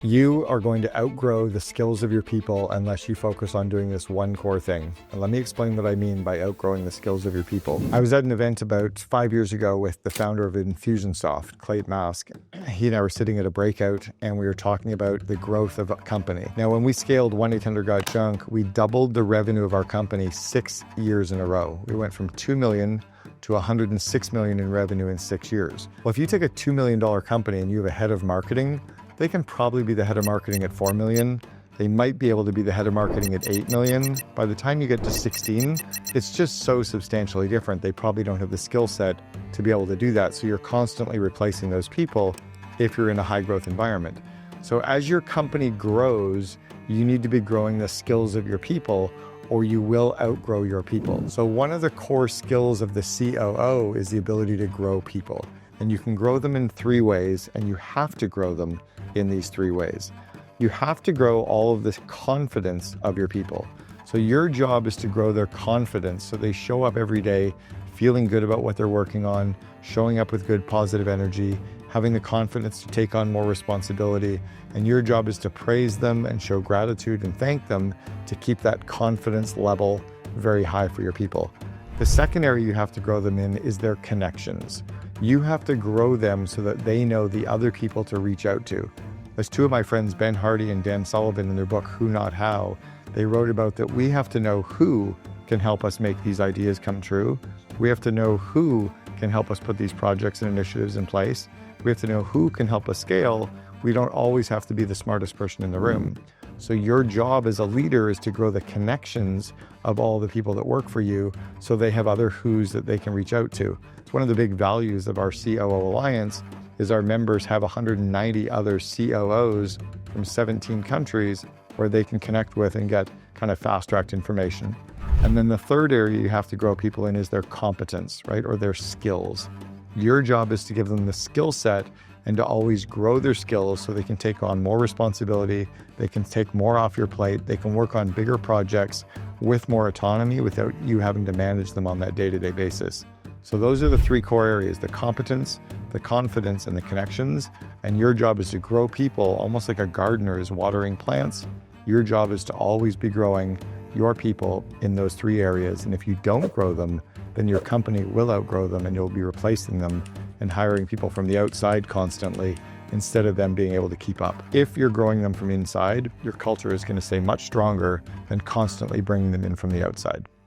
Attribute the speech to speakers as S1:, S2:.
S1: You are going to outgrow the skills of your people unless you focus on doing this one core thing. And let me explain what I mean by outgrowing the skills of your people. I was at an event about 5 years ago with the founder of Infusionsoft, Clayton Mask. He and I were sitting at a breakout and we were talking about the growth of a company. Now, when we scaled 1-800-GOT-JUNK, we doubled the revenue of our company 6 years in a row. We went from 2 million to 106 million in revenue in 6 years. Well, if you take a $2 million company and you have a head of marketing, they can probably be the head of marketing at 4 million. They might be able to be the head of marketing at 8 million. By the time you get to 16, it's just so substantially different. They probably don't have the skill set to be able to do that. So you're constantly replacing those people if you're in a high growth environment. So as your company grows, you need to be growing the skills of your people or you will outgrow your people. So one of the core skills of the COO is the ability to grow people. And you can grow them in 3 ways, and you have to grow them in these 3 ways. You have to grow all of this confidence of your people. So your job is to grow their confidence so they show up every day feeling good about what they're working on, showing up with good positive energy, having the confidence to take on more responsibility. And your job is to praise them and show gratitude and thank them to keep that confidence level very high for your people. The second area you have to grow them in is their connections. You have to grow them so that they know the other people to reach out to. As 2 of my friends, Ben Hardy and Dan Sullivan, in their book, Who Not How, they wrote about that we have to know who can help us make these ideas come true. We have to know who can help us put these projects and initiatives in place. We have to know who can help us scale. We don't always have to be the smartest person in the room. So your job as a leader is to grow the connections of all the people that work for you so they have other who's that they can reach out to. It's one of the big values of our COO Alliance is our members have 190 other COOs from 17 countries where they can connect with and get kind of fast-tracked information. And then the third area you have to grow people in is their competence, right? Or their skills. Your job is to give them the skill set and to always grow their skills so they can take on more responsibility, they can take more off your plate, they can work on bigger projects with more autonomy without you having to manage them on that day-to-day basis. So those are the 3 core areas: the competence, the confidence, and the connections. And your job is to grow people almost like a gardener is watering plants. Your job is to always be growing your people in those 3 areas. And if you don't grow them, then your company will outgrow them and you'll be replacing them and hiring people from the outside constantly instead of them being able to keep up. If you're growing them from inside, your culture is going to stay much stronger than constantly bringing them in from the outside.